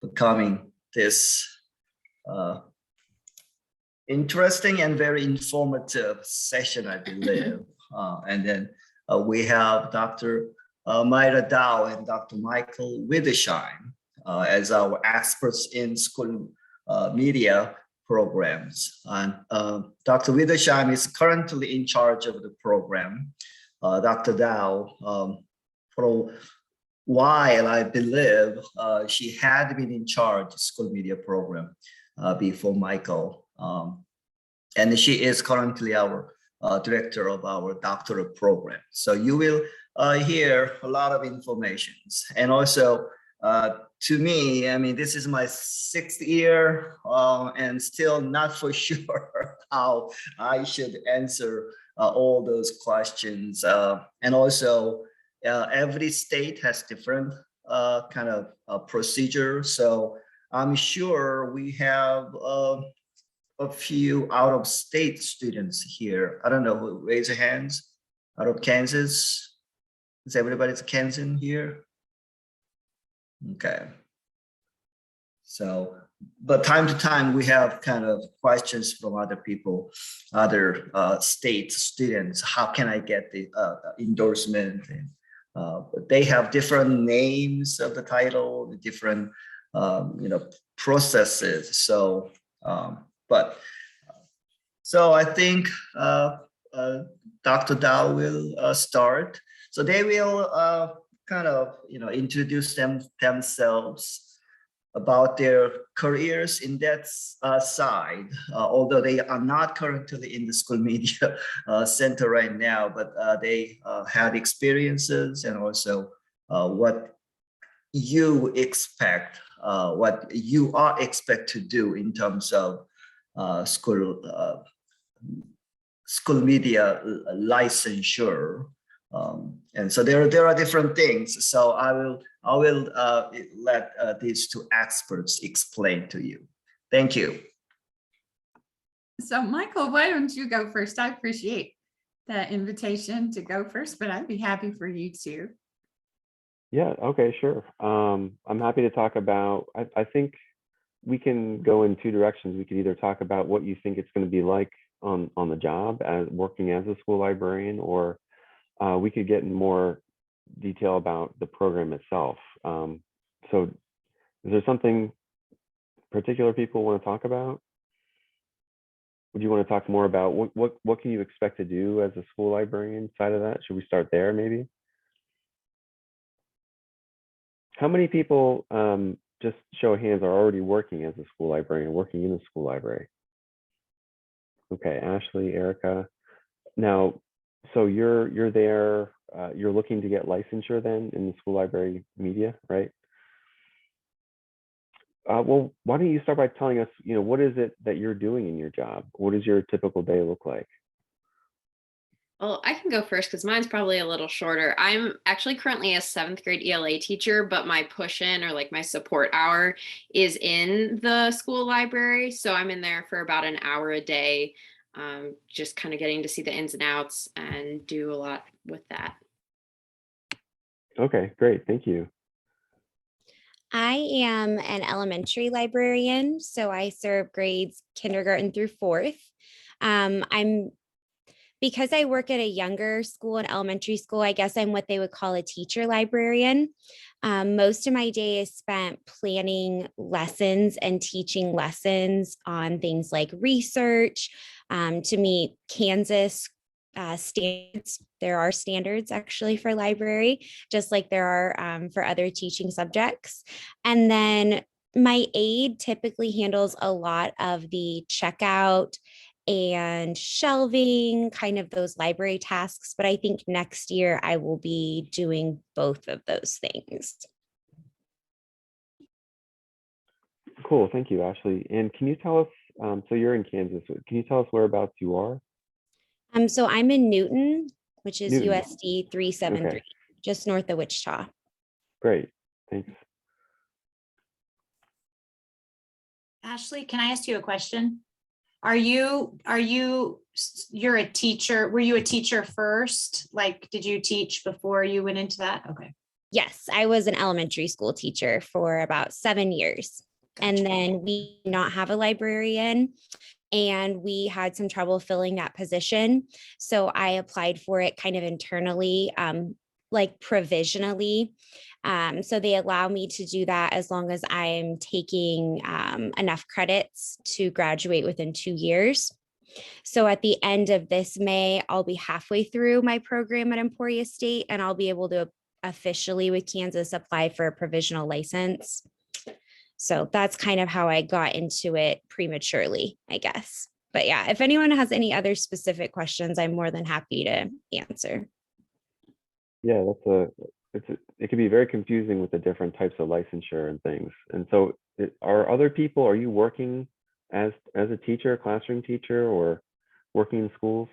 becoming this interesting and very informative session, I believe. And then we have Dr. Mirah Dow and Dr. Michael Widdersheim as our experts in school media programs. And Dr. Widdersheim is currently in charge of the program. Dr. Dow, for a while, I believe she had been in charge of school media program before Michael. And she is currently our director of our doctorate program. So you will hear a lot of information. And also, to me, I mean, this is my 6th year and still not for sure how I should answer all those questions. And also, every state has different kind of procedure. So I'm sure we have a few out-of-state students here. I don't know, who raise your hands. Out of Kansas? Is everybody's Kansan here? Okay. So, but time to time we have kind of questions from other people, other state students. How can I get the endorsement? And, they have different names of the title, the different processes. So, so I think Dr. Dow will start. So they will kind of introduce themselves about their careers in that side, although they are not currently in the school media center right now, but they had experiences and also what you expect, what you are expect to do in terms of school media licensure. And so there are different things. So I will let these two experts explain to you. Thank you. So Michael, why don't you go first? I appreciate the invitation to go first, but I'd be happy for you to. Yeah, okay, sure. I'm happy to talk about, I think we can go in 2 directions. We could either talk about what you think it's going to be like on the job as working as a school librarian, or we could get in more detail about the program itself. So is there something particular people want to talk about? Would you want to talk more about what can you expect to do as a school librarian side of that? Should we start there maybe? How many people, just show of hands, are already working as a school librarian, working in a school library? Okay, Ashley, Erica. Now, so you're there, you're looking to get licensure then in the school library media, right? Well, why don't you start by telling us, what is it that you're doing in your job? What does your typical day look like? Well, I can go first because mine's probably a little shorter. I'm actually currently a 7th grade ELA teacher, but my push-in or like my support hour is in the school library. So I'm in there for about an hour a day, just kind of getting to see the ins and outs and do a lot with that. Okay, great. Thank you. I am an elementary librarian, so I serve grades kindergarten through 4th. Because I work at a younger school, an elementary school, I guess I'm what they would call a teacher librarian. Most of my day is spent planning lessons and teaching lessons on things like research to meet Kansas standards. There are standards actually for library, just like there are for other teaching subjects. And then my aide typically handles a lot of the checkout and shelving, kind of those library tasks. But I think next year I will be doing both of those things. Cool, thank you, Ashley. And can you tell us, so you're in Kansas, can you tell us whereabouts you are? So I'm in Newton, which is Newton. USD 373, Okay. just north of Wichita. Great, thanks. Ashley, can I ask you a question? You're a teacher? Were you a teacher first? Like, did you teach before you went into that? Okay. Yes, I was an elementary school teacher for about 7 years. And then we did not have a librarian, and we had some trouble filling that position. So I applied for it kind of internally, like provisionally. So they allow me to do that as long as I'm taking enough credits to graduate within 2 years. So at the end of this May, I'll be halfway through my program at Emporia State, and I'll be able to officially with Kansas apply for a provisional license. So that's kind of how I got into it prematurely, I guess. But yeah, if anyone has any other specific questions, I'm more than happy to answer. Yeah, it can be very confusing with the different types of licensure and things. And so are you working as a teacher, classroom teacher, or working in schools?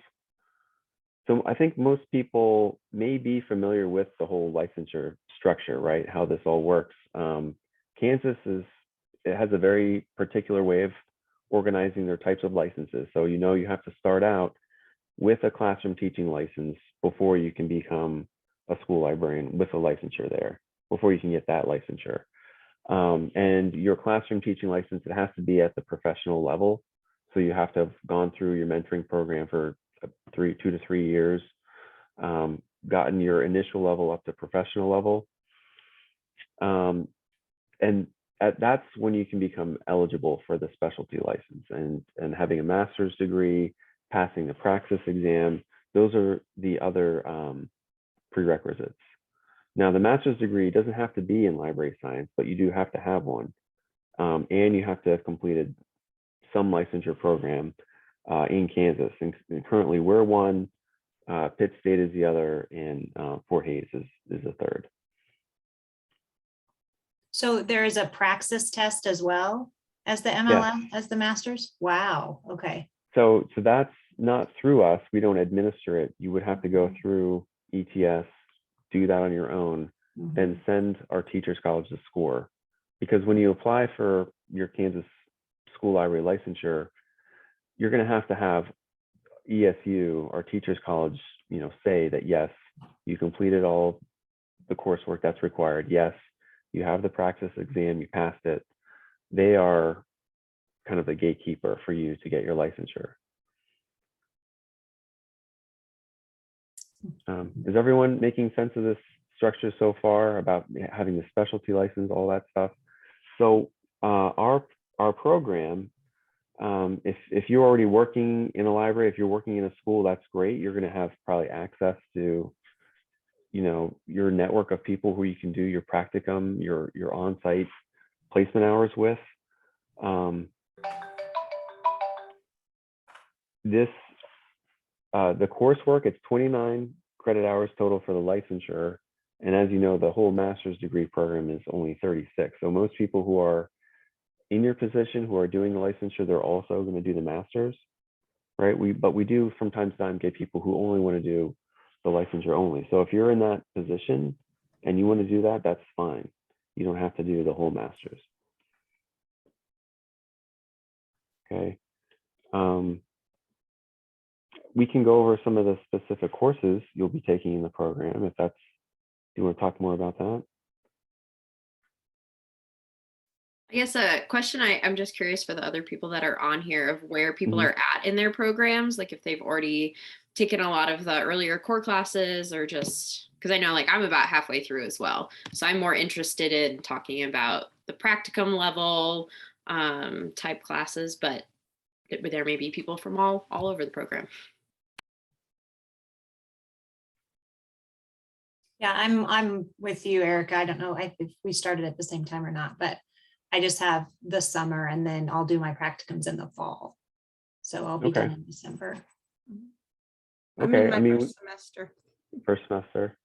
So I think most people may be familiar with the whole licensure structure, right? How this all works. Kansas it has a very particular way of organizing their types of licenses. So you have to start out with a classroom teaching license before you can become a school librarian with a licensure there, before you can get that licensure. And your classroom teaching license, it has to be at the professional level. So you have to have gone through your mentoring program for 2 to 3 years, gotten your initial level up to professional level. And that's when you can become eligible for the specialty license, and having a master's degree, passing the Praxis exam. Those are the other prerequisites. Now, the master's degree doesn't have to be in library science, but you do have to have one. And you have to have completed some licensure program in Kansas. And currently we're one, Pitt State is the other, and Fort Hays is the third. So there is a Praxis test as well as the MLM, as the master's? Wow, okay. So that's not through us. We don't administer it. You would have to go through ETS, do that on your own, and send our Teachers College the score. Because when you apply for your Kansas school library licensure, you're going to have ESU, our Teachers College, say that yes, you completed all the coursework that's required. Yes, you have the Praxis exam, you passed it. They are kind of the gatekeeper for you to get your licensure. Is everyone making sense of this structure so far about having the specialty license, all that stuff? So our program, if you're already working in a library, if you're working in a school, that's great. You're going to have probably access to your network of people who you can do your practicum, your on-site placement hours with. The coursework, it's 29 credit hours total for the licensure. And as you know, the whole master's degree program is only 36. So most people who are in your position who are doing the licensure, they're also going to do the master's, right? But we do from time to time get people who only want to do the licensure only. So if you're in that position and you want to do that, that's fine. You don't have to do the whole master's. Okay. We can go over some of the specific courses you'll be taking in the program if do you want to talk more about that? I guess a question I'm just curious for the other people that are on here of where people are at in their programs, like if they've already taken a lot of the earlier core classes, or just because I know like I'm about halfway through as well. So I'm more interested in talking about the practicum level type classes, but there may be people from all over the program. Yeah, I'm with you, Erica. I don't know if we started at the same time or not, but I just have the summer and then I'll do my practicums in the fall. So I'll be done in December. I'm in my first semester. First semester.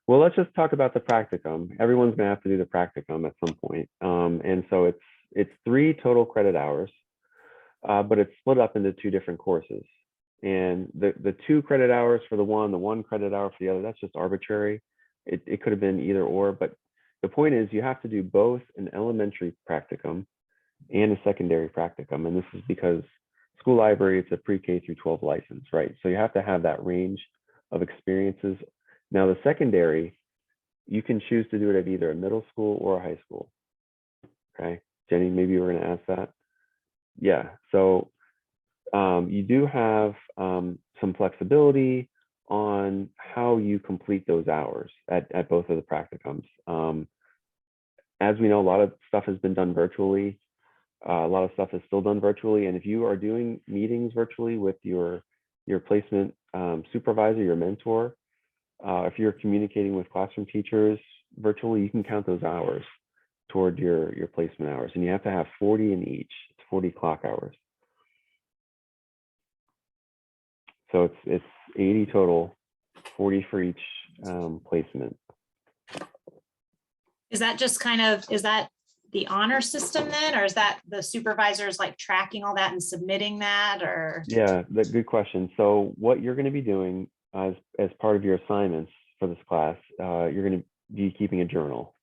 Well, let's just talk about the practicum. Everyone's going to have to do the practicum at some point. And so it's 3 total credit hours, but it's split up into 2 different courses. And the 2 credit hours for the 1 credit hour for the other, that's just arbitrary. It could have been either or, but the point is you have to do both an elementary practicum and a secondary practicum. And this is because school library, it's a pre-K through 12 license, right? So you have to have that range of experiences. Now the secondary, you can choose to do it at either a middle school or a high school. Okay, Jenny, maybe you were going to ask that. Yeah, so you do have some flexibility on how you complete those hours at both of the practicums. As we know, a lot of stuff has been done virtually. A lot of stuff is still done virtually. And if you are doing meetings virtually with your placement supervisor, your mentor, if you're communicating with classroom teachers virtually, you can count those hours toward your placement hours. And you have to have 40 in each. It's 40 clock hours. So it's 80 total, 40 for each placement. Is that just kind of, is that the honor system then, or is that the supervisors like tracking all that and submitting that, or? Yeah, good question. So what you're going to be doing as part of your assignments for this class, you're going to be keeping a journal.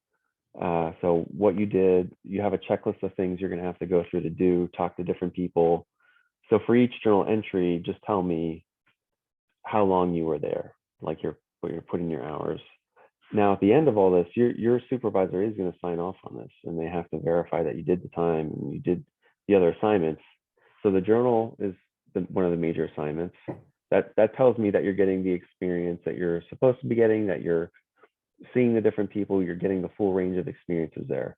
So what you did, you have a checklist of things you're going to have to go through to do, talk to different people. So for each journal entry, just tell me how long you were there, like what you're putting your hours. Now, at the end of all this, your supervisor is going to sign off on this, and they have to verify that you did the time and you did the other assignments. So the journal is one of the major assignments. That tells me that you're getting the experience that you're supposed to be getting, that you're seeing the different people, you're getting the full range of experiences there.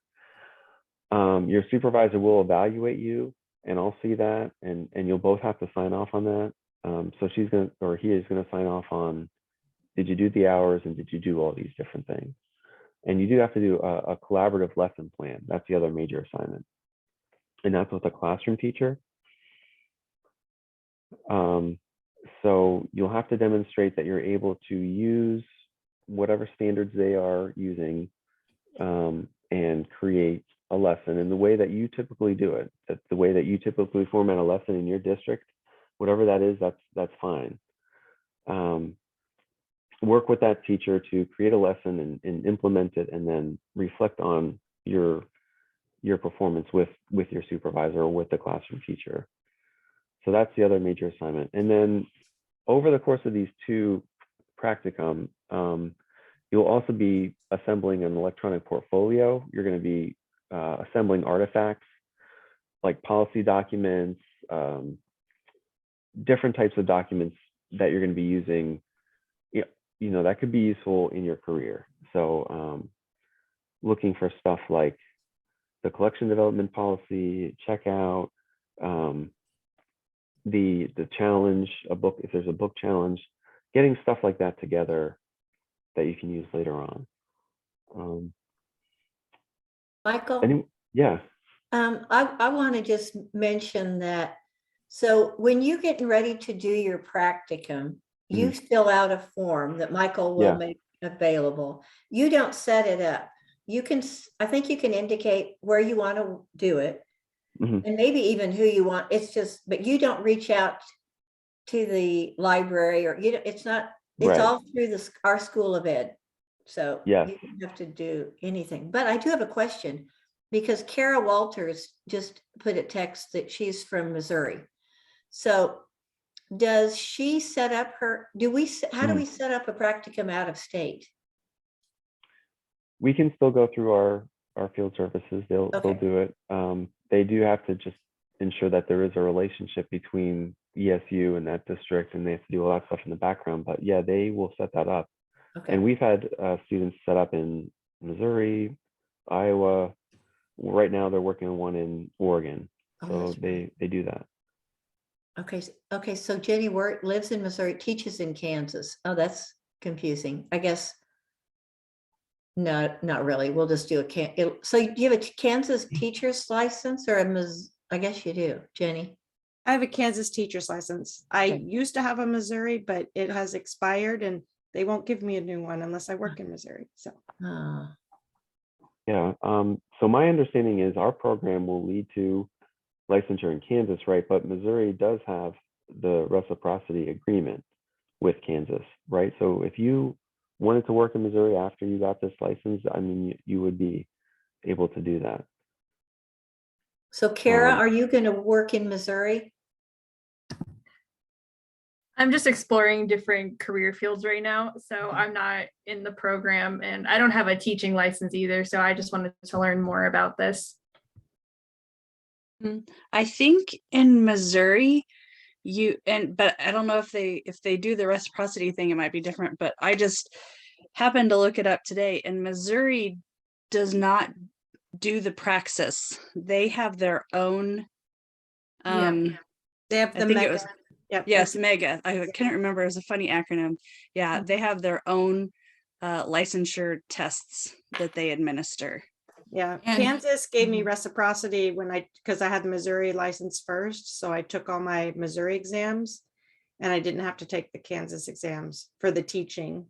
Your supervisor will evaluate you, and I'll see that, and you'll both have to sign off on that. So she's going to, or he is going to sign off on, did you do the hours and did you do all these different things? And you do have to do a collaborative lesson plan. That's the other major assignment. And that's with a classroom teacher. So you'll have to demonstrate that you're able to use whatever standards they are using and create a lesson in the way that you typically do it. That's the way that you typically format a lesson in your district. Whatever that is, that's fine. Work with that teacher to create a lesson and implement it, and then reflect on your performance with your supervisor or with the classroom teacher. So that's the other major assignment. And then over the course of these two practicum, you'll also be assembling an electronic portfolio. You're going to be assembling artifacts like policy documents, different types of documents that you're going to be using, you know, that could be useful in your career. So looking for stuff like the collection development policy, checkout, the challenge, a book, if there's a book challenge, getting stuff like that together that you can use later on. Michael? Yeah. I want to just mention that. So when you're getting ready to do your practicum, you fill out a form that Michael will make available. You don't set it up. You can, I think you can indicate where you want to do it, and maybe even who you want. It's just, but you don't reach out to the library, or you know, it's not, it's all through our School of Ed. So you don't have to do anything. But I do have a question, because Kara Walters just put a text that she's from Missouri. So does she set up her, how do we set up a practicum out of state? We can still go through our field services. They'll do it. They do have to just ensure that there is a relationship between ESU and that district, and they have to do all that stuff in the background. But yeah, they will set that up. And we've had students set up in Missouri, Iowa. Right now they're working on one in Oregon. So they do that. Okay. So Jenny lives in Missouri, teaches in Kansas. Oh, that's confusing. I guess. No, not really. We'll just do so do you have a Kansas teacher's license, or I guess you do, Jenny? I have a Kansas teacher's license. I used to have a Missouri, but it has expired, and they won't give me a new one unless I work in Missouri. So. Yeah. So my understanding is our program will lead to licensure in Kansas, right? But Missouri does have the reciprocity agreement with Kansas, right? So if you wanted to work in Missouri after you got this license, I mean, you would be able to do that. So Kara, are you going to work in Missouri? I'm just exploring different career fields right now. So I'm not in the program and I don't have a teaching license either. So I just wanted to learn more about this. I think in Missouri, but I don't know if they do the reciprocity thing, it might be different, but I just happened to look it up today, and Missouri does not do the Praxis. They have their own They have I the think it mega. was Yep. yes, mega. I can't remember, it was a funny acronym. Yeah, they have their own licensure tests that they administer. Yeah, And- Kansas gave me reciprocity because I had the Missouri license first, so I took all my Missouri exams, and I didn't have to take the Kansas exams for the teaching.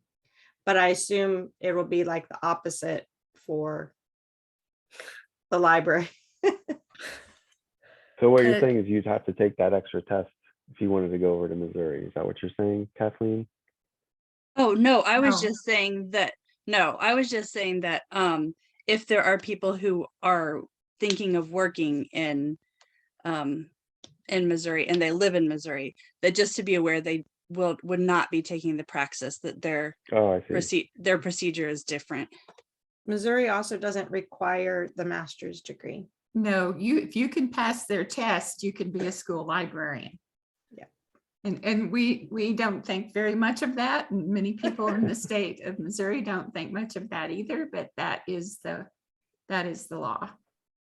But I assume it will be like the opposite for the library. So what you're saying is you'd have to take that extra test if you wanted to go over to Missouri. Is that what you're saying, Kathleen? Oh, no, I was No. just saying that, if there are people who are thinking of working in Missouri and they live in Missouri, that just to be aware, they would not be taking the Praxis, that their Oh, I see. their procedure is different. Missouri also doesn't require the master's degree. No, if you can pass their test, you can be a school librarian. Yeah. And we don't think very much of that. And many people in the state of Missouri don't think much of that either, but that is the law.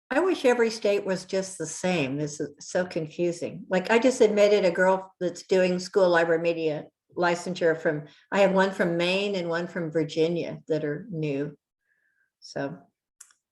I wish every state was just the same. This is so confusing. Like I just admitted a girl that's doing school library media licensure I have one from Maine and one from Virginia that are new. So.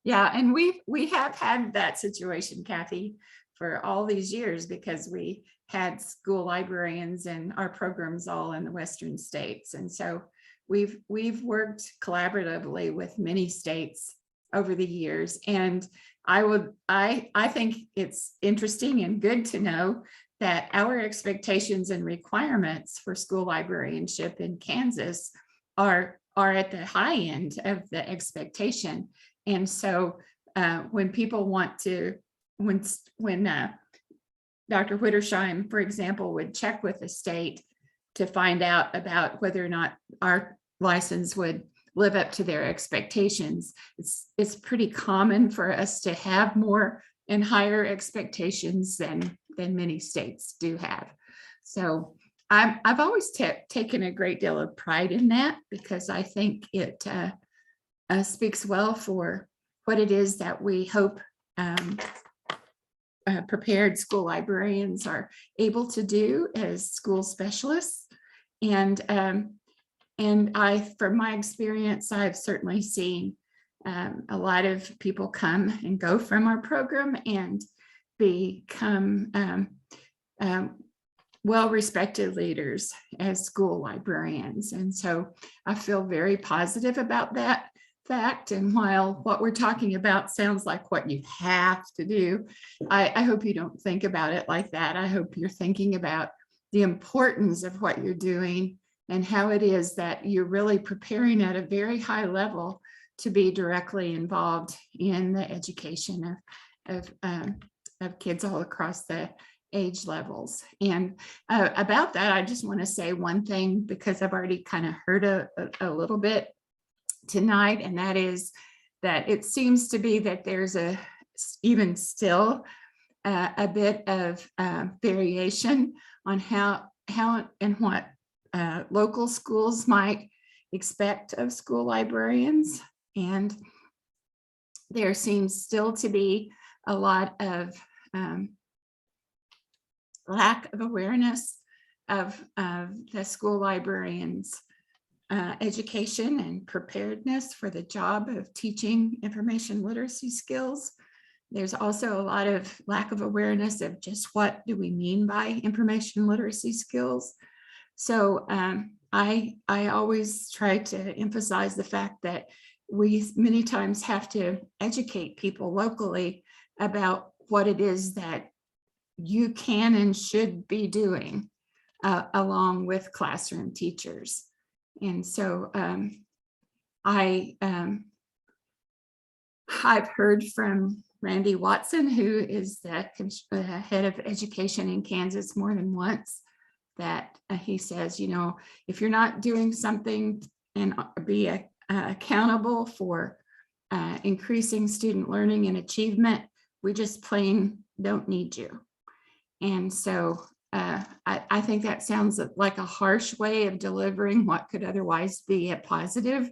Yeah, and we have had that situation, Kathy, for all these years because we had school librarians in our programs all in the Western states. And so we've worked collaboratively with many states over the years. And I think it's interesting and good to know that our expectations and requirements for school librarianship in Kansas are at the high end of the expectation. And so when people want to, when Dr. Widdersheim, for example, would check with the state to find out about whether or not our license would live up to their expectations, it's pretty common for us to have more and higher expectations than many states do have. So I've always taken a great deal of pride in that because I think it speaks well for what it is that we hope prepared school librarians are able to do as school specialists. And from my experience, I've certainly seen a lot of people come and go from our program and become well-respected leaders as school librarians. And so I feel very positive about that fact. And while what we're talking about sounds like what you have to do, I hope you don't think about it like that. I hope you're thinking about the importance of what you're doing and how it is that you're really preparing at a very high level to be directly involved in the education of kids all across the age levels. And about that, I just want to say one thing because I've already kind of heard a little bit tonight, and that is that it seems to be that there's even still a bit of variation on how and what local schools might expect of school librarians. And there seems still to be a lot of lack of awareness of the school librarians' education and preparedness for the job of teaching information literacy skills. There's also a lot of lack of awareness of just what do we mean by information literacy skills. So I always try to emphasize the fact that we many times have to educate people locally about what it is that you can and should be doing along with classroom teachers. And so I've heard from Randy Watson, who is the head of education in Kansas more than once, that he says, you know, if you're not doing something and be accountable for increasing student learning and achievement, we just plain don't need you. And so I think that sounds like a harsh way of delivering what could otherwise be a positive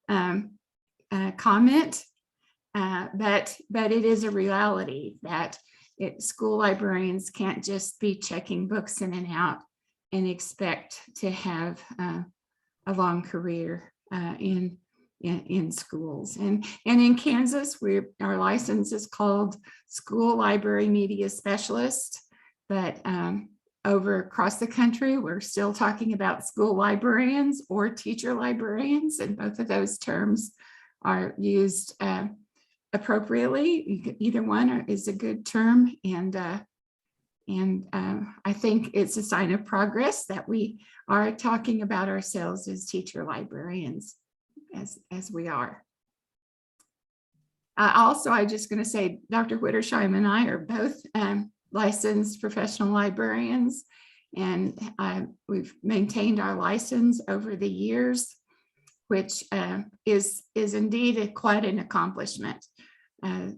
comment, but it is a reality that school librarians can't just be checking books in and out and expect to have a long career in schools. And in Kansas, our license is called School Library Media Specialist, but over across the country, we're still talking about school librarians or teacher librarians, and both of those terms are used appropriately. Either one is a good term, and I think it's a sign of progress that we are talking about ourselves as teacher librarians, as we are. Also, I'm just going to say, Dr. Widdersheim and I are both licensed professional librarians, and we've maintained our license over the years, which is indeed quite an accomplishment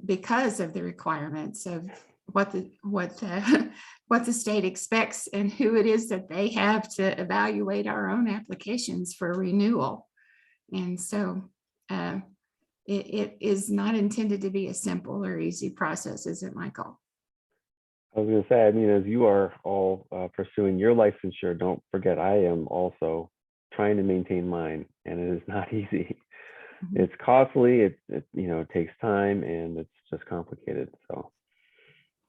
because of the requirements of what the state expects and who it is that they have to evaluate our own applications for renewal. And so it is not intended to be a simple or easy process, is it, Michael? I was going to say, I mean, as you are all pursuing your licensure, don't forget I am also trying to maintain mine, and it is not easy. Mm-hmm. It's costly, it takes time, and it's just complicated. So.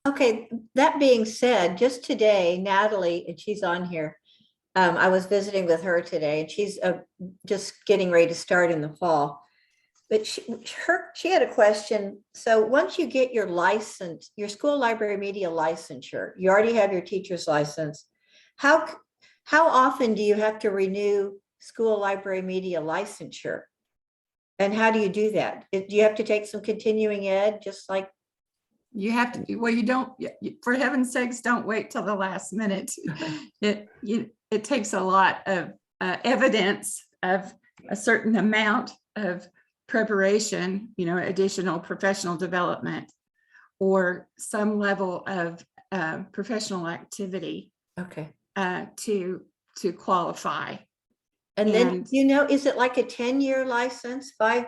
Okay, that being said, just today, Natalie, and she's on here, I was visiting with her today, and she's just getting ready to start in the fall. But she had a question. So once you get your license, your school library media licensure, you already have your teacher's license. How often do you have to renew school library media licensure? And how do you do that? Do you have to take some continuing ed, just like? You have to, well, you don't, for heaven's sakes, don't wait till the last minute. It takes a lot of evidence of a certain amount of preparation, additional professional development, or some level of professional activity. Okay. To qualify. And then, is it like a 10-year license? So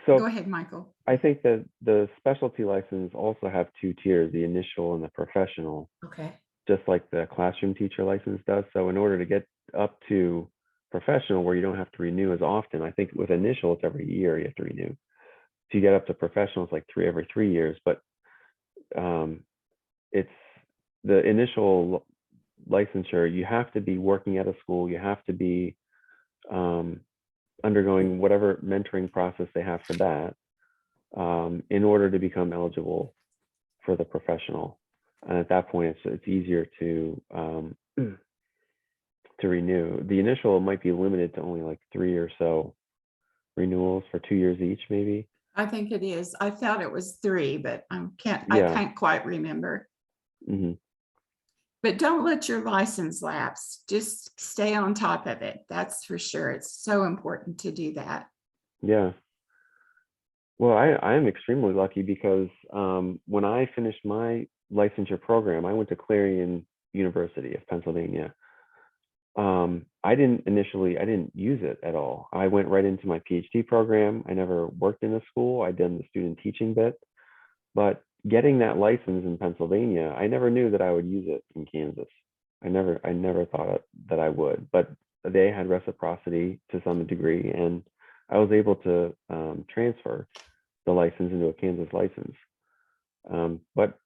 go ahead, Michael. I think that the specialty license also have two tiers, the initial and the professional. Okay. Just like the classroom teacher license does. So in order to get up to professional, where you don't have to renew as often, I think with initial, it's every year you have to renew. So you get up to professional, it's like every 3 years, but it's the initial licensure, you have to be working at a school, you have to be undergoing whatever mentoring process they have for that in order to become eligible for the professional. And at that point, it's easier to renew. The initial might be limited to only like 3 or so renewals for 2 years each, maybe. I think it is. I thought it was 3, but I can't quite remember. Mm-hmm. But don't let your license lapse. Just stay on top of it. That's for sure. It's so important to do that. Yeah. Well, I am extremely lucky because when I finished my licensure program, I went to Clarion University of Pennsylvania. I didn't use it at all. I went right into my PhD program. I never worked in a school. I did the student teaching bit, but getting that license in Pennsylvania, I never knew that I would use it in Kansas. I never thought that I would, but they had reciprocity to some degree, and I was able to transfer the license into a Kansas license. But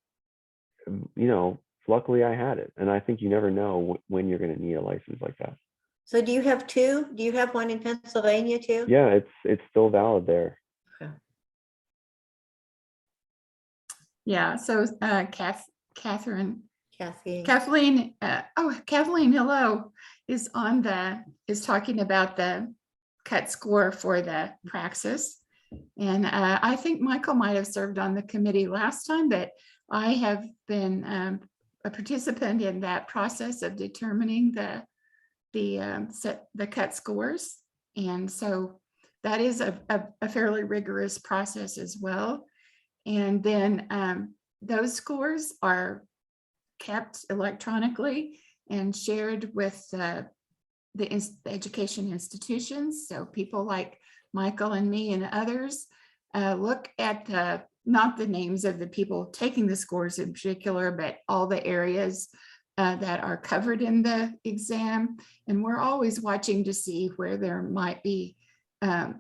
luckily I had it, and I think you never know when you're going to need a license like that. So do you have 2? Do you have one in Pennsylvania too? Yeah, it's still valid there. Okay. Yeah. So Kathleen, hello, is talking about the cut score for the Praxis. And I think Michael might have served on the committee last time, but I have been a participant in that process of determining the cut scores. And so that is a fairly rigorous process as well. And then those scores are kept electronically and shared with the education institutions. So people like Michael and me and others look at not the names of the people taking the scores in particular, but all the areas that are covered in the exam. And we're always watching to see where there might be a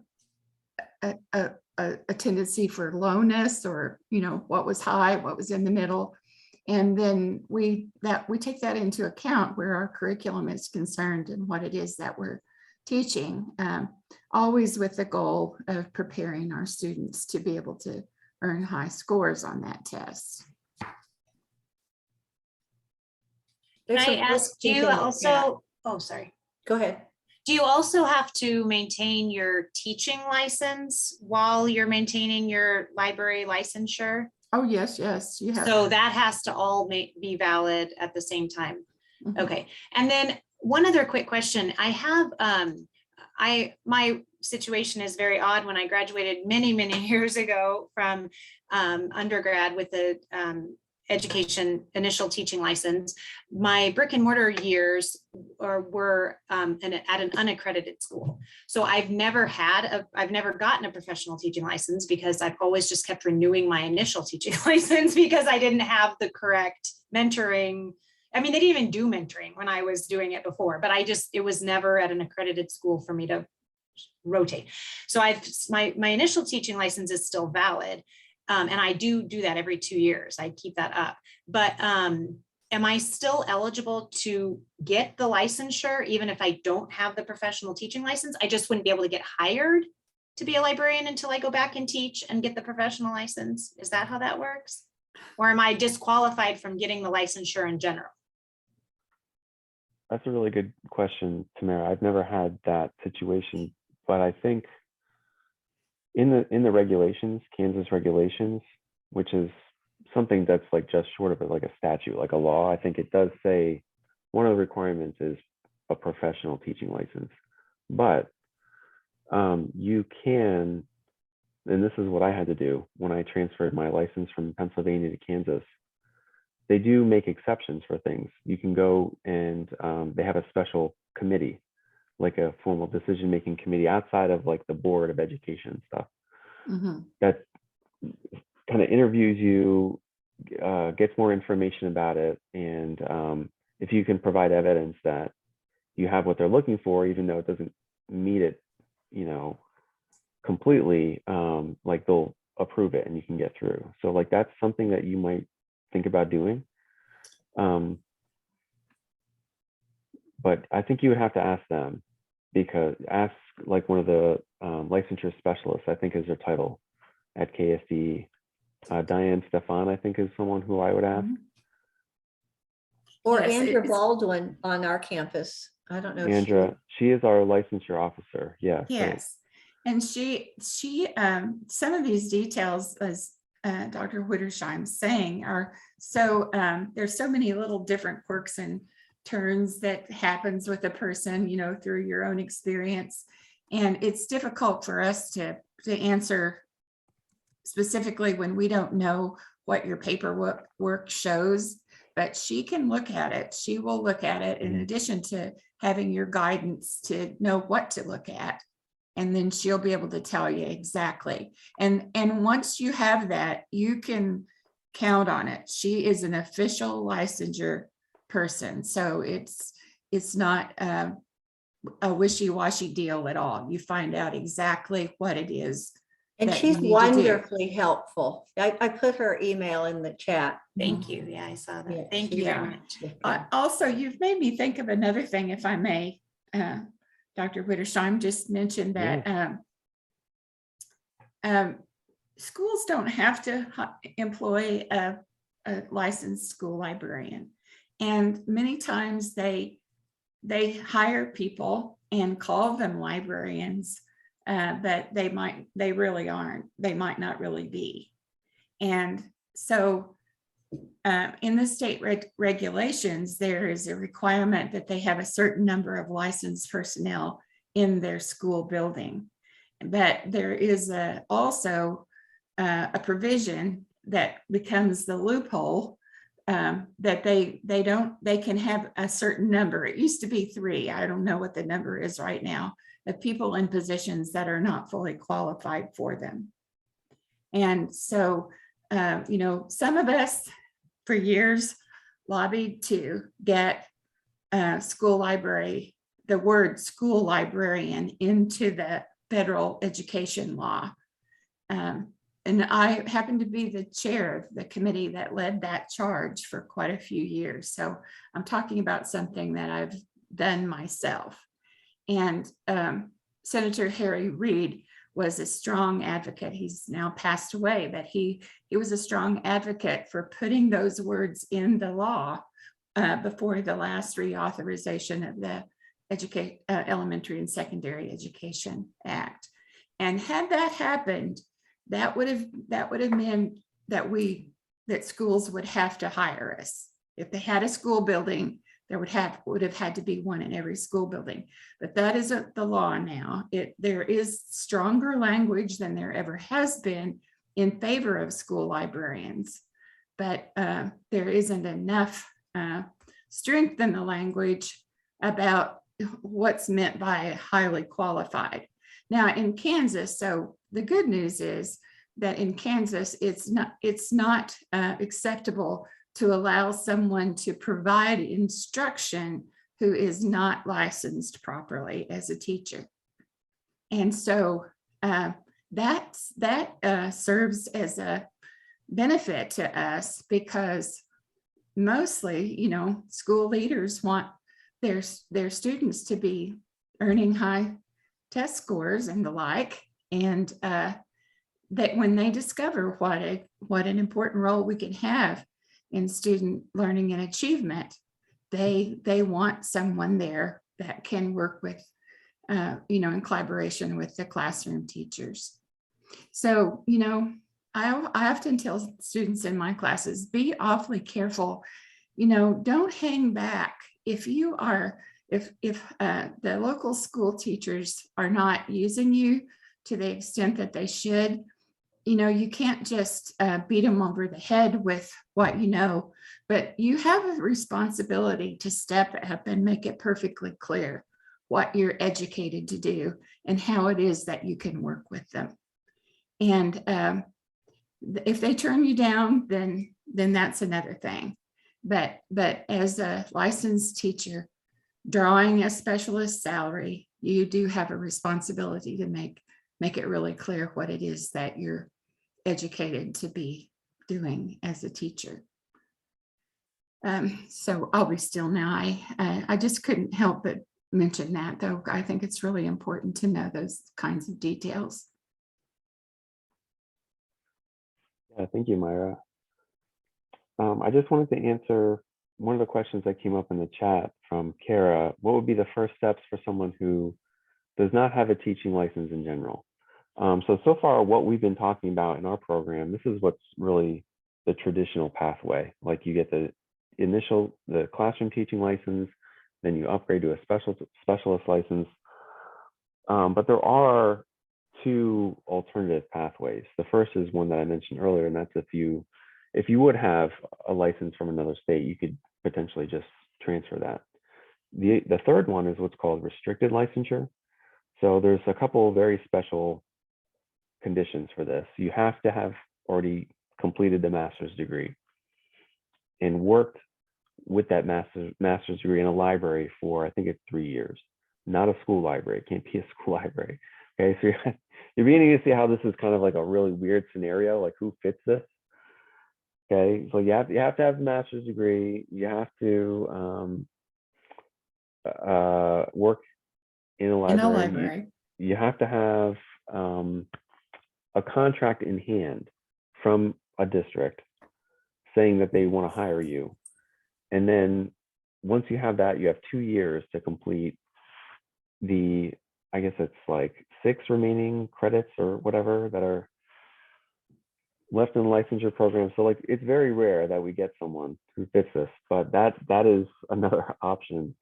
tendency for lowness, or, you know, what was high, what was in the middle. And then we take that into account where our curriculum is concerned and what it is that we're teaching, always with the goal of preparing our students to be able to earn high scores on that test. Can There's I some ask, do bookkeeping you in the chat. also, oh, sorry. Go ahead. Do you also have to maintain your teaching license while you're maintaining your library licensure? Oh, yes, yes. You have. So that has to all be valid at the same time. Mhm. Okay. And then one other quick question. I have, my situation is very odd. When I graduated many, many years ago from undergrad with the education initial teaching license, my brick and mortar years were at an unaccredited school. So I've never gotten a professional teaching license because I've always just kept renewing my initial teaching license because I didn't have the correct mentoring. I mean, they didn't even do mentoring when I was doing it before, but it was never at an accredited school for me to rotate. So my initial teaching license is still valid. And I do that every 2 years. I keep that up. But am I still eligible to get the licensure even if I don't have the professional teaching license? I just wouldn't be able to get hired to be a librarian until I go back and teach and get the professional license. Is that how that works? Or am I disqualified from getting the licensure in general? That's a really good question, Tamara. I've never had that situation, but I think in the regulations, Kansas regulations, which is something that's like just short of it, like a statute, like a law, I think it does say one of the requirements is a professional teaching license. But you can, and this is what I had to do when I transferred my license from Pennsylvania to Kansas. They do make exceptions for things. You can go and they have a special committee, like a formal decision-making committee outside of like the Board of Education stuff, that kind of interviews you, gets more information about it. And if you can provide evidence that you have what they're looking for, even though it doesn't meet it, you know, completely, like they'll approve it and you can get through. So like, that's something that you might think about doing. But I think you would have to ask them, because ask like one of the licensure specialists, I think is their title at KSD. Diane Stefan, I think, is someone who I would ask. Or Yes, Andrea it's- Baldwin on our campus. I don't know. if Andrea, she is our licensure officer. Yes. Yes. And she some of these details, as Dr. Widdersheim saying, are so there's so many little different quirks and turns that happens with a person, you know, through your own experience. And it's difficult for us to answer specifically when we don't know what your paperwork shows, but she can look at it. She will look at it in addition to having your guidance to know what to look at. And then she'll be able to tell you exactly. And once you have that, you can count on it. She is an official licensure person. So it's not a wishy-washy deal at all. You find out exactly what it is. And that she's you need to do. wonderfully helpful. I put her email in the chat. Thank you. Yeah, I saw that. Yeah, Thank you yeah. very much. Also, you've made me think of another thing, if I may. Dr. Widdersheim just mentioned that schools don't have to employ a licensed school librarian. And many times they hire people and call them librarians, but they really aren't. They might not really be. And so in the state regulations, there is a requirement that they have a certain number of licensed personnel in their school building. But there is also a provision that becomes the loophole, that they can have a certain number. It used to be 3. I don't know what the number is right now, of people in positions that are not fully qualified for them. And so, some of us for years lobbied to get school library, the word school librarian, into the federal education law. And I happen to be the chair of the committee that led that charge for quite a few years. So I'm talking about something that I've done myself. And Senator Harry Reid was a strong advocate. He's now passed away, but he was a strong advocate for putting those words in the law before the last reauthorization of the Elementary and Secondary Education Act. And had that happened, that would have meant that schools would have to hire us. If they had a school building, there would have had to be one in every school building. But that isn't the law now. There is stronger language than there ever has been in favor of school librarians, but there isn't enough strength in the language about what's meant by highly qualified. Now in Kansas, so the good news is that in Kansas, it's not acceptable to allow someone to provide instruction who is not licensed properly as a teacher. And so that serves as a benefit to us, because mostly, school leaders want their students to be earning high test scores and the like, and that when they discover what an important role we can have in student learning and achievement, they want someone there that can work with, in collaboration with the classroom teachers. So, I often tell students in my classes, be awfully careful, don't hang back. If the local school teachers are not using you to the extent that they should, you can't just beat them over the head with what you know, but you have a responsibility to step up and make it perfectly clear what you're educated to do and how it is that you can work with them. And if they turn you down, then that's another thing. But as a licensed teacher, drawing a specialist salary, you do have a responsibility to make it really clear what it is that you're educated to be doing as a teacher. So I'll be still now. I just couldn't help but mention that, though. I think it's really important to know those kinds of details. Yeah, thank you, Mirah. I just wanted to answer one of the questions that came up in the chat from Kara. What would be the first steps for someone who does not have a teaching license in general? So far, what we've been talking about in our program, this is what's really the traditional pathway. Like you get the classroom teaching license, then you upgrade to a specialist license. But there are 2 alternative pathways. The first is one that I mentioned earlier, and that's if you would have a license from another state, you could potentially just transfer that. The third one is what's called restricted licensure. So there's a couple of very special conditions for this. You have to have already completed the master's degree and worked with that master's degree in a library for, I think it's 3 years, not a school library. It can't be a school library. Okay, so you're beginning to see how this is kind of like a really weird scenario, like who fits this? Okay, so you have to have a master's degree. You have to work in a library. You have to have a contract in hand from a district saying that they want to hire you. And then once you have that, you have 2 years to complete I guess it's like 6 remaining credits or whatever that are left in the licensure program. So like, it's very rare that we get someone who fits this, but that is another option.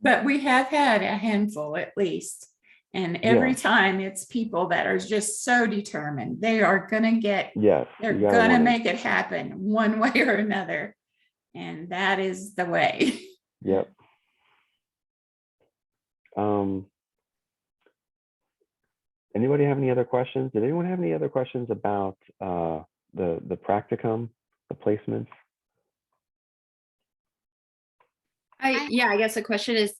But we have had a handful at least. And every Yeah. time it's people that are just so determined. They are gonna get, Yes. they're you gotta gonna want it. make it happen one way or another. And that is the way. Yep. Anybody have any other questions? Did anyone have any other questions about the practicum, the placements? Yeah, I guess the question is,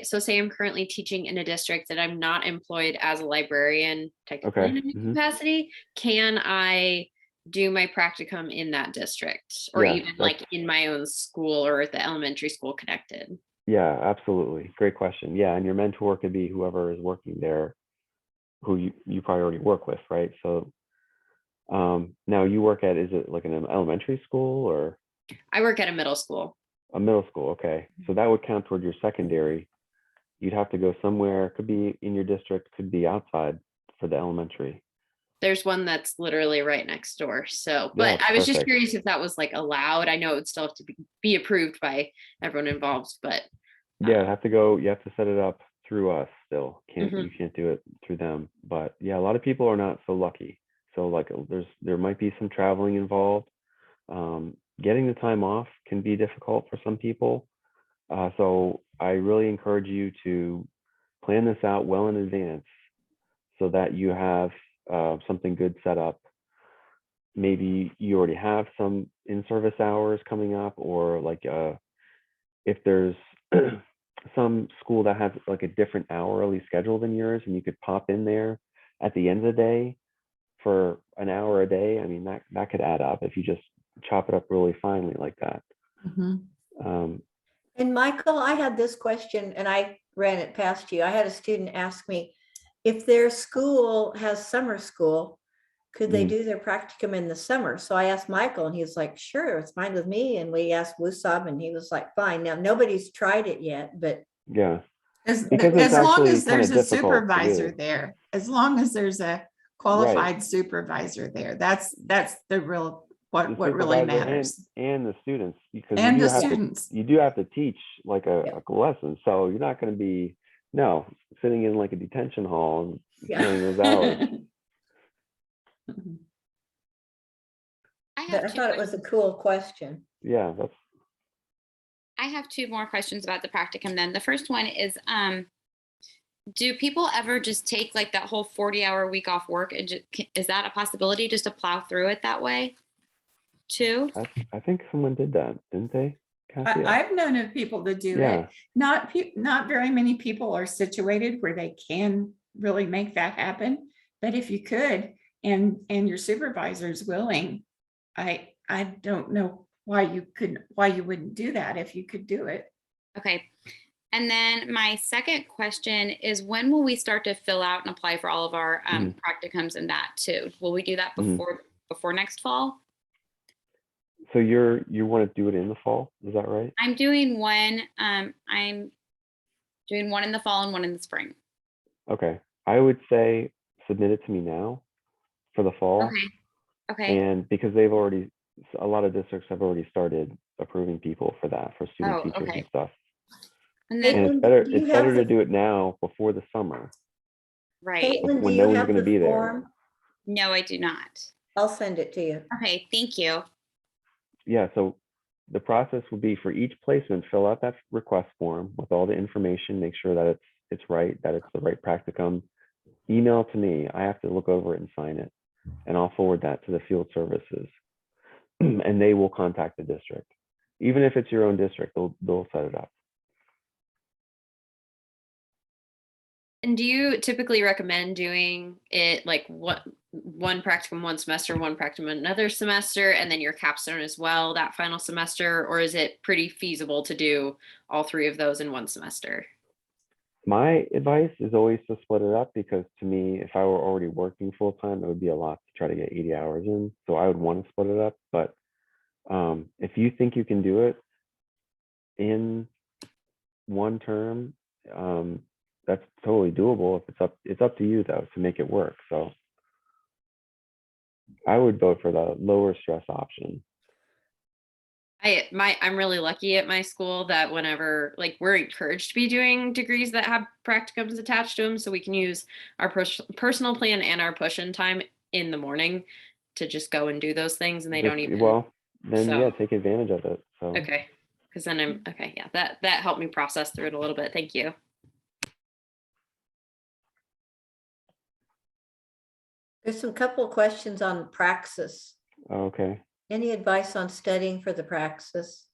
so say I'm currently teaching in a district that I'm not employed as a librarian, technically Okay. in any Mhm. capacity, can I do my practicum in that district, or Yes, even like in my own school or at the elementary school connected? Yeah, absolutely. Great question. Yeah, and your mentor could be whoever is working there, who you probably already work with, right? So now you work at, is it like an elementary school or I work at a middle school. a middle school? Okay, so that would count toward your secondary. You'd have to go somewhere, could be in your district, could be outside for the elementary. There's one that's literally right next door. So, Yeah, but I was just perfect. curious if that was like allowed. I know it would still have to be approved by everyone involved, but Yeah, you have to set it up through us still. Mhm. You can't do it through them. But yeah, a lot of people are not so lucky. So like there might be some traveling involved. Getting the time off can be difficult for some people. So I really encourage you to plan this out well in advance so that you have something good set up. Maybe you already have some in-service hours coming up, or like if there's some school that has like a different hourly schedule than yours, and you could pop in there at the end of the day for an hour a day. I mean, that could add up if you just chop it up really finely like that. Mhm. And Michael, I had this question and I ran it past you. I had a student ask me if their school has summer school, could they do their practicum in the summer? So I asked Michael and he was like, sure, it's fine with me. And we asked Wusab and he was like, fine. Now, nobody's tried it yet, but Yeah, As because it's long actually as kind there's of a difficult to supervisor do. there, as long as there's a Right. qualified supervisor there, that's the real, The what really supervisor matters. and the students, because And you the do have students. you do have to teach like Yeah. a lesson. So you're not going to be sitting in like a detention hall and Yeah. counting those hours. But I thought it was a cool question. Yeah, I have two more questions about the practicum then. The first one is, do people ever just take like that whole 40-hour week off work? And is that a possibility, just to plow through it that way too? I think someone did that, didn't they, Cassie? I've known of people to do Yeah. it. Not very many people are situated where they can really make that happen. But if you could, and your supervisor is willing, I don't know why you wouldn't do that if you could do it. Okay. And then my second question is, when will we start to fill out and apply for all of our practicums and that too? Will we do that before next fall? So you want to do it in the fall, is that right? I'm doing one. I'm doing one in the fall and one in the spring. Okay, I would say submit it to me now for the fall. Okay. And because a lot of districts have already started approving people for that, for student teachers and stuff. And then, And it's better to do it now before the summer. right. Caitlin, do When you no one's have going to the be there. form? No, I do not. I'll send it to you. Okay, thank you. Yeah, so the process will be for each placement, fill out that request form with all the information, make sure that it's right, that it's the right practicum. Email to me. I have to look over it and sign it, and I'll forward that to the field services, and they will contact the district. Even if it's your own district, they'll set it up. And do you typically recommend doing it like one practicum one semester, one practicum another semester, and then your capstone as well that final semester? Or is it pretty feasible to do all three of those in one semester? My advice is always to split it up, because to me, if I were already working full time, it would be a lot to try to get 80 hours in. So I would want to split it up. But if you think you can do it in one term, that's totally doable. If it's up to you though to make it work. So I would vote for the lower stress option. I'm really lucky at my school that whenever, like, we're encouraged to be doing degrees that have practicums attached to them, so we can use our personal plan and our push-in time in the morning to just go and do those things, and they don't even. Well, then so, yeah, take advantage of it. So okay, because then I'm okay. Yeah, that helped me process through it a little bit. Thank you. There's some couple of questions on Praxis. okay. Any advice on studying for the Praxis?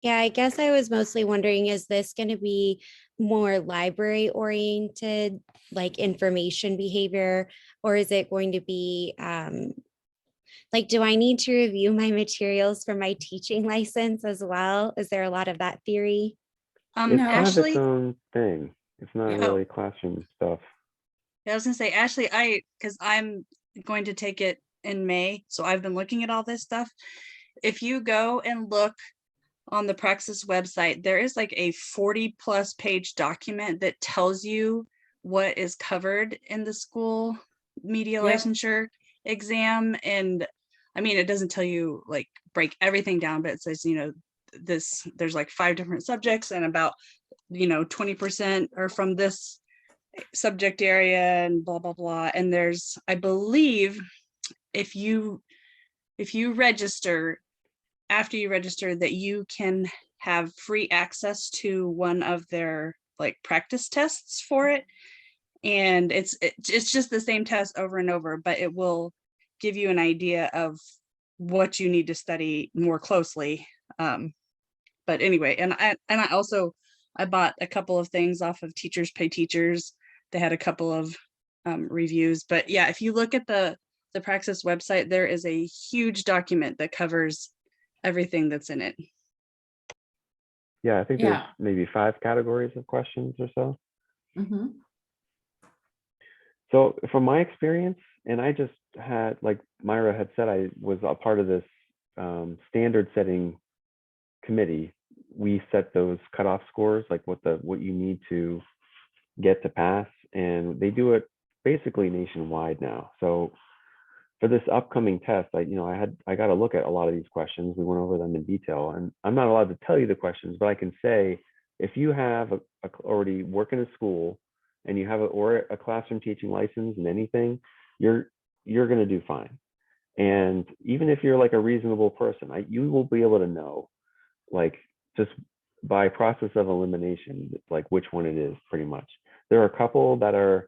Yeah, I guess I was mostly wondering, is this going to be more library oriented, like information behavior, or is it going to be like, do I need to review my materials for my teaching license as well? Is there a lot of that theory? It's kind of its Ashley, own thing. It's not Yeah. really classroom stuff. I was gonna say, Ashley, because I'm going to take it in May, so I've been looking at all this stuff. If you go and look on the Praxis website, there is like a 40+ page document that tells you what is covered in the school media Yep. licensure exam. And I mean, it doesn't tell you like break everything down, but it says, there's like 5 different subjects and about 20% are from this subject area and blah blah blah. And there's, I believe, if you register, after you register, that you can have free access to one of their like practice tests for it. And it's just the same test over and over, but it will give you an idea of what you need to study more closely. But anyway, and I bought a couple of things off of Teachers Pay Teachers. They had a couple of reviews, but yeah, if you look at the Praxis website, there is a huge document that covers everything that's in it. Yeah, I think there's Yeah. maybe 5 categories of questions or so. Mm-hmm. So from my experience, and I just had, like Mirah had said, I was a part of this standard setting committee. We set those cutoff scores, like what you need to get to pass, and they do it basically nationwide now. So for this upcoming test, I got to look at a lot of these questions. We went over them in detail, and I'm not allowed to tell you the questions, but I can say if you have already work in a school and you have a classroom teaching license in anything, you're going to do fine. And even if you're like a reasonable person, you will be able to know, like, just by process of elimination, like which one it is pretty much. There are a couple that are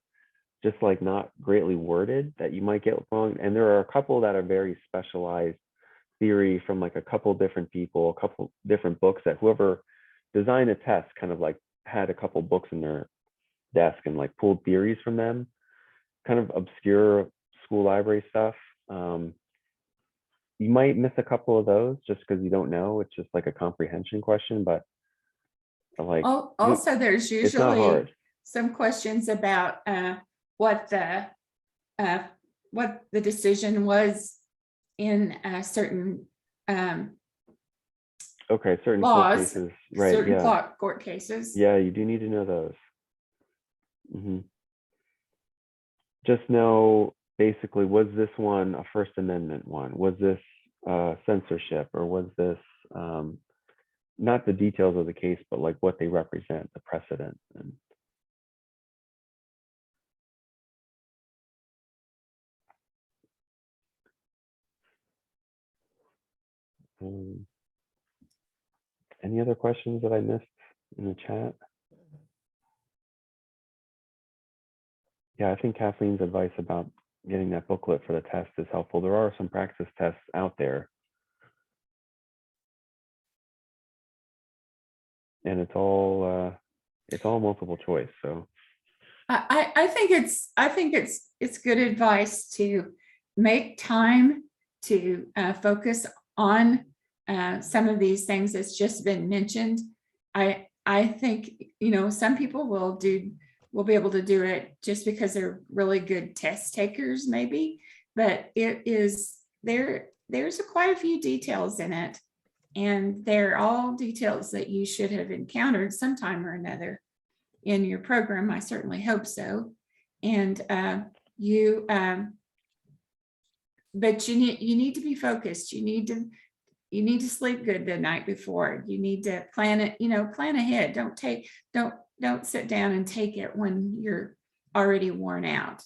just like not greatly worded that you might get wrong. And there are a couple that are very specialized theory from like a couple different people, a couple different books that whoever designed a test kind of like had a couple books in their desk and like pulled theories from them, kind of obscure school library stuff. You might miss a couple of those just because you don't know. It's just like a comprehension question, but like Also, there's it's not usually hard. some questions about what the decision was in certain Okay, certain court laws, cases, right? certain Yeah, court cases. yeah, you do need to know those. Just know basically, was this one a First Amendment one? Was this censorship, or was this not the details of the case, but like what they represent, the precedent? And any other questions that I missed in the chat? Yeah, I think Kathleen's advice about getting that booklet for the test is helpful. There are some practice tests out there, and it's all multiple choice. So I think it's good advice to make time to focus on some of these things that's just been mentioned. I think some people will be able to do it just because they're really good test takers, maybe, but there's quite a few details in it, and they're all details that you should have encountered sometime or another in your program. I certainly hope so. And but you need to be focused. You need to sleep good the night before. You need to plan it, plan ahead. Don't sit down and take it when you're already worn out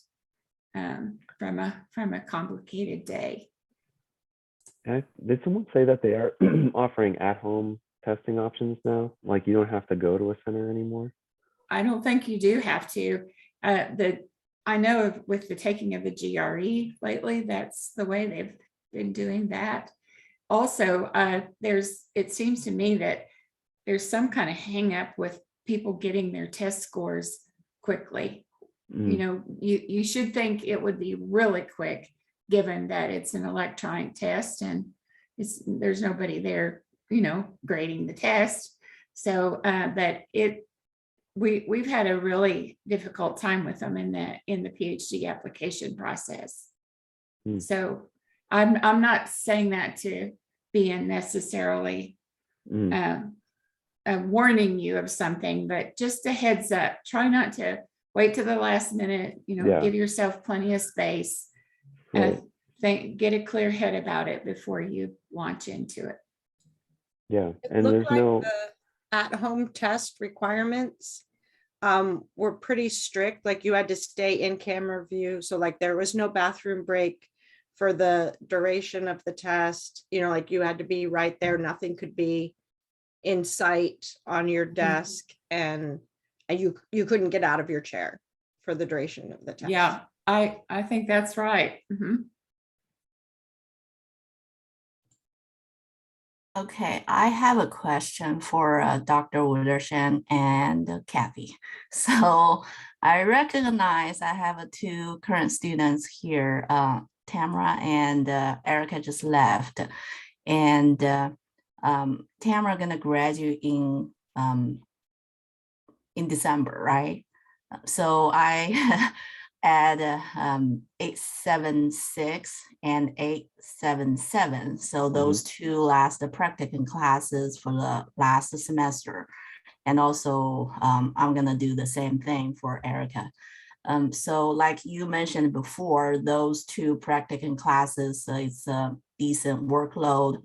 from a complicated day. Did someone say that they are offering at-home testing options now? Like you don't have to go to a center anymore? I don't think you do have to. I know with the taking of the GRE lately, that's the way they've been doing that. Also, it seems to me that there's some kind of hang up with people getting their test scores quickly. You should think it would be really quick, given that it's an electronic test and there's nobody there, grading the test. So we've had a really difficult time with them in the PhD application process. So I'm not saying that to be unnecessarily warning you of something, but just a heads up. Try not to wait to the last minute. Give yourself plenty of space. Right. Get a clear head about it before you launch into it. Yeah, It and looked there's like no. the at-home test requirements were pretty strict. Like you had to stay in camera view. So like there was no bathroom break for the duration of the test. Like you had to be right there. Nothing could be in sight on your desk, and you couldn't get out of your chair for the duration of the test. Yeah, I think that's right. Okay, I have a question for Dr. Widdersheim and Kathy. So I recognize I have two current students here, Tamara and Erica just left. And Tamara gonna graduate in December, right? So I add 876 and 877. So those two last the practicum classes for the last semester. And also I'm gonna do the same thing for Erica. So like you mentioned before, those two practicum classes, it's a decent workload.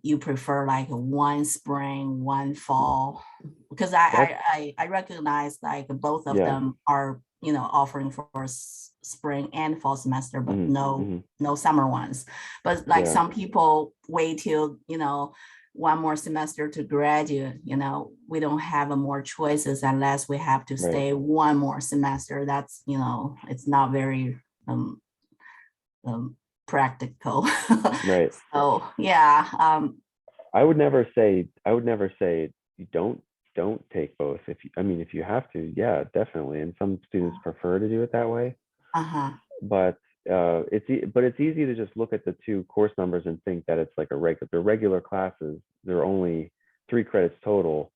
You prefer like one spring, one fall, because I recognize like both of them are offering for spring and fall semester, but no summer ones. But like some people wait till one more semester to graduate. We don't have more choices unless we have to stay one more semester. That's it's not very practical. Right. So yeah. I would never say you don't take both. If you have to, yeah, definitely. And some students prefer to do it that way. But it's easy to just look at the two course numbers and think that it's like the regular classes. They're only 3 credits total.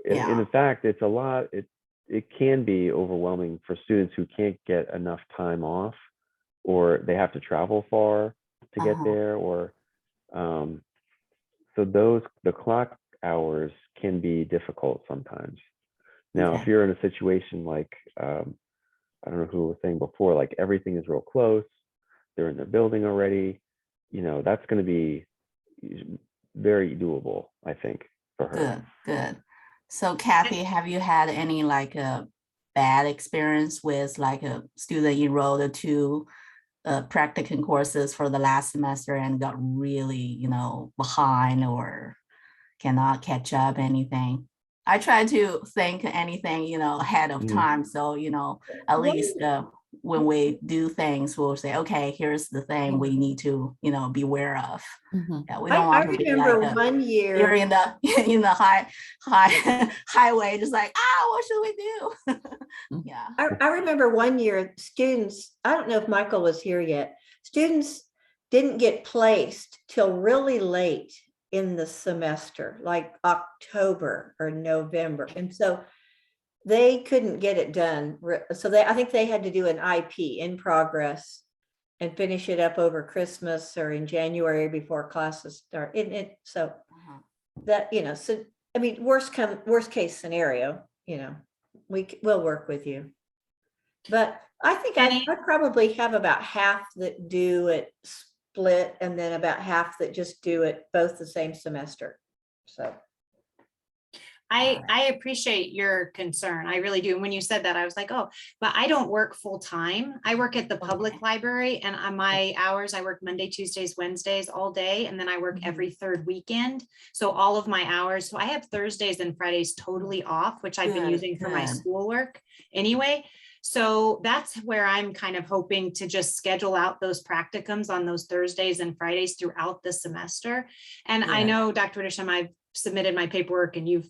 And in fact, it's a lot. It can be overwhelming for students who can't get enough time off, or they have to travel far to get there, or so the clock hours can be difficult sometimes. Now, if you're in a situation like I don't know who was saying before, like everything is real close, they're in their building already, that's going to be very doable, I think, for her. Good. So Kathy, have you had any like a bad experience with like a student enrolled to practicum courses for the last semester and got really, behind or cannot catch up anything? I try to think anything, ahead of time. So, at least when we do things, we'll say, okay, here's the thing we need to, be aware of. Yeah, we don't want to be like one year you're in the highway, just like, what should we do? Yeah. I remember one year students, I don't know if Michael was here yet, students didn't get placed till really late in the semester, like October or November. And so they couldn't get it done. So I think they had to do an IP in progress and finish it up over Christmas or in January before classes start. So that, so, I mean, worst case scenario, we'll work with you. But I think I probably have about half that do it split and then about half that just do it both the same semester. So I appreciate your concern. I really do. And when you said that, I was like, oh, but I don't work full time. I work at the public library, and on my hours, I work Monday, Tuesdays, Wednesdays all day. And then I work every third weekend. So all of my hours, so I have Thursdays and Fridays totally off, which I've been Good, using for my good. schoolwork anyway. So that's where I'm kind of hoping to just schedule out those practicums on those Thursdays and Fridays throughout the semester. And I Yeah. know, Dr. Widdersheim, I've submitted my paperwork and you've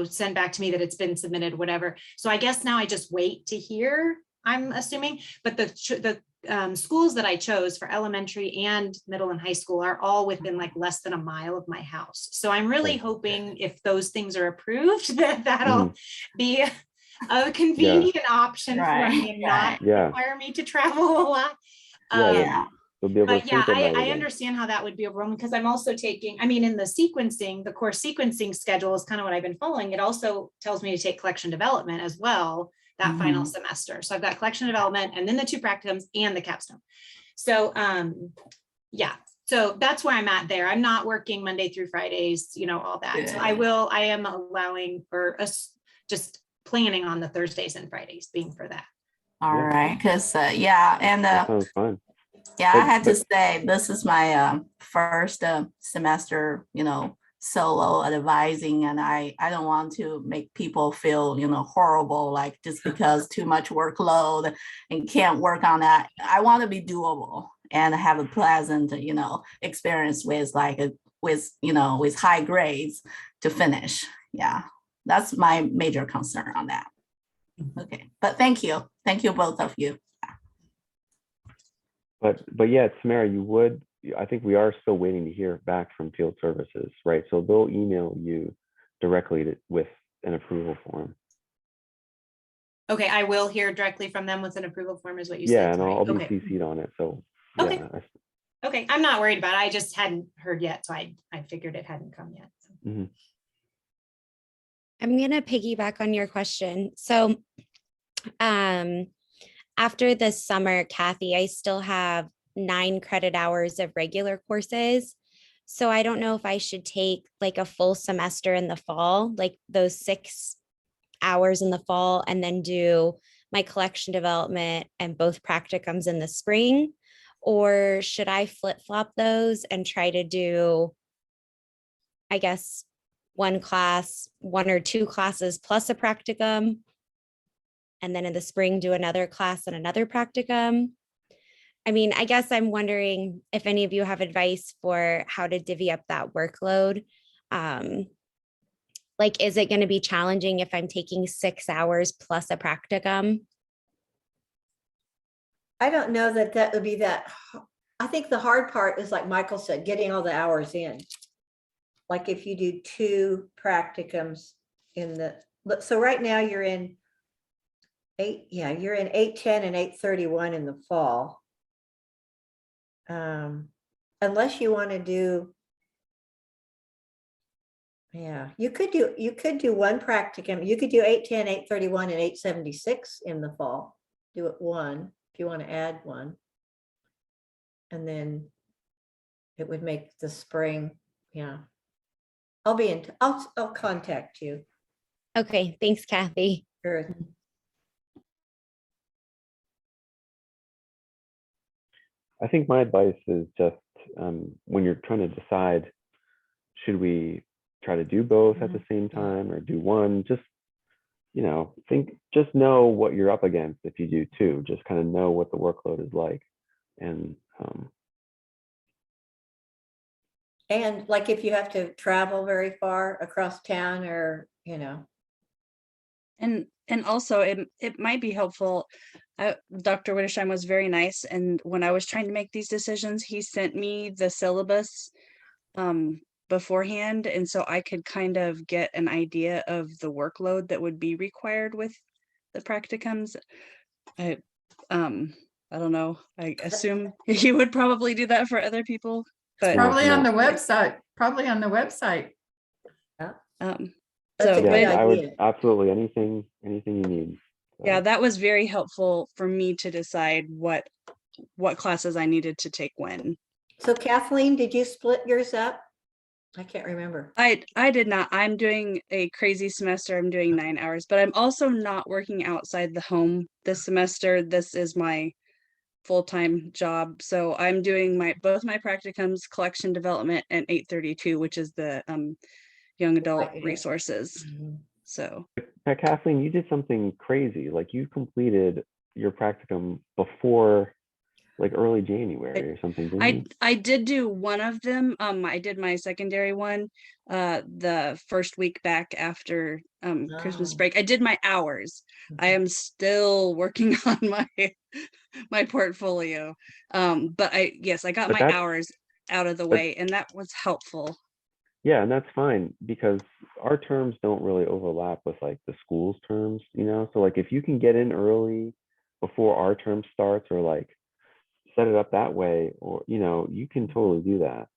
send back to me that it's been submitted, whatever. So I guess now I just wait to hear, I'm assuming, but the schools that I chose for elementary and middle and high school are all within like less than a mile of my house. So I'm really hoping if those things are approved, that'll be a convenient option for me and not require me to travel a lot. You'll be able But to yeah, sleep at night I again. understand how that would be overwhelming because I'm also taking, I mean, in the sequencing, the course sequencing schedule is kind of what I've been following. It also tells me to take collection development as well that final semester. So I've got collection development and then the 2 practicums and the capstone. So yeah, so that's where I'm at there. I'm not working Monday through Fridays, all that. So I am allowing for us just planning on the Thursdays and Fridays being for that. All right, because and That sounds fun. yeah, I had to say this is my first semester, solo advising, and I don't want to make people feel, horrible, like just because too much workload and can't work on that. I want to be doable and have a pleasant, experience with with high grades to finish. Yeah, that's my major concern on that. Okay, but thank you both of you. But yeah, Tamara, I think we are still waiting to hear back from field services, right? So they'll email you directly with an approval form. Okay, I will hear directly from them with an approval form is what you said. Yeah, and I'll be okay. CC'd on it. So Okay. yeah. Okay, I'm not worried about it. I just hadn't heard yet. So I figured it hadn't come yet. So. I'm going to piggyback on your question. So after this summer, Kathy, I still have 9 credit hours of regular courses. So I don't know if I should take like a full semester in the fall, like those 6 hours in the fall, and then do my collection development and both practicums in the spring, or should I flip-flop those and try to do, I guess, 1 class, 1 or 2 classes plus a practicum, and then in the spring do another class and another practicum? I mean, I guess I'm wondering if any of you have advice for how to divvy up that workload. Like, is it going to be challenging if I'm taking 6 hours plus a practicum? I don't know that would be that. I think the hard part is, like Michael said, getting all the hours in. Like if you do 2 practicums so right now you're in 8, you're in 810 and 831 in the fall. Unless you want to do, you could do 1 practicum. You could do 810, 831 and 876 in the fall. Do it 1 if you want to add 1. And then it would make the spring. I'll contact you. Okay, thanks, Kathy. Sure. I think my advice is just when you're trying to decide, should we try to do both at the same time or do 1? Just, just know what you're up against if you do 2. Just kind of know what the workload is like. And like if you have to travel very far across town or, And also it might be helpful. Dr. Widdersheim was very nice. And when I was trying to make these decisions, he sent me the syllabus beforehand. And so I could kind of get an idea of the workload that would be required with the practicums. I don't know. I assume he would probably do that for other people. But Probably on the website. That's so a good I would idea. absolutely anything you need. Yeah, So, that was very helpful for me to decide what classes I needed to take when. So Kathleen, did you split yours up? I can't remember. I did not. I'm doing a crazy semester. I'm doing 9 hours, but I'm also not working outside the home this semester. This is my full-time job. So I'm doing both my practicums, collection development, and 832, which is the young adult Right, yeah. resources. Mhm. So now, Kathleen, you did something crazy. Like you completed your practicum before like early January or something, didn't you? I did do one of them. I did my secondary one the first week back after Christmas Oh. break. I did my hours. I am still working on my portfolio. But I got But my that's hours out of the but way, and that was helpful. yeah, and that's fine because our terms don't really overlap with like the school's terms, you know? So like if you can get in early before our term starts or like set it up that way, or you know, you can totally do that.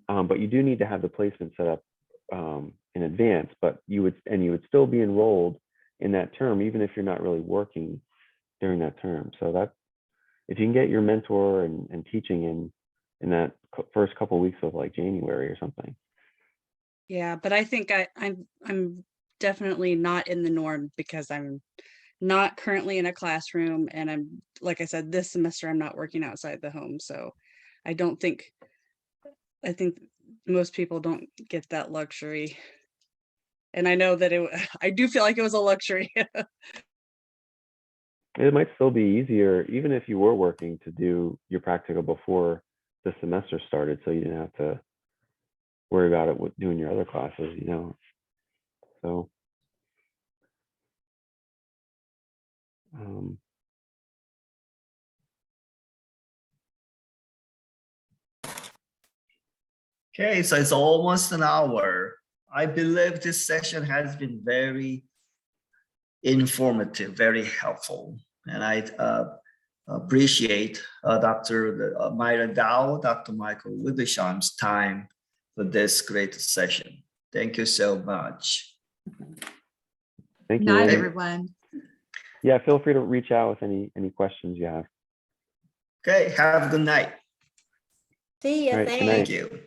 But you do need to have the placement set up in advance, but you would still be enrolled in that term even if you're not really working during that term. So that if you can get your mentor and teaching in that first couple weeks of like January or something. Yeah, but I think I'm definitely not in the norm because I'm not currently in a classroom, and I'm, like I said, this semester I'm not working outside the home. So I think most people don't get that luxury. And I know that I do feel like it was a luxury. It might still be easier, even if you were working, to do your practical before the semester started, so you didn't have to worry about it with doing your other classes, you know. So Okay, so it's almost an hour. I believe this session has been very informative, very helpful. And I appreciate Dr. Mirah Dow, Dr. Michael Widdersheim's time for this great session. Thank you so much. thank you. Night, And, everyone. yeah, feel free to reach out with any questions you have. Okay, have a good night. See ya, All right, good thanks. Thank you.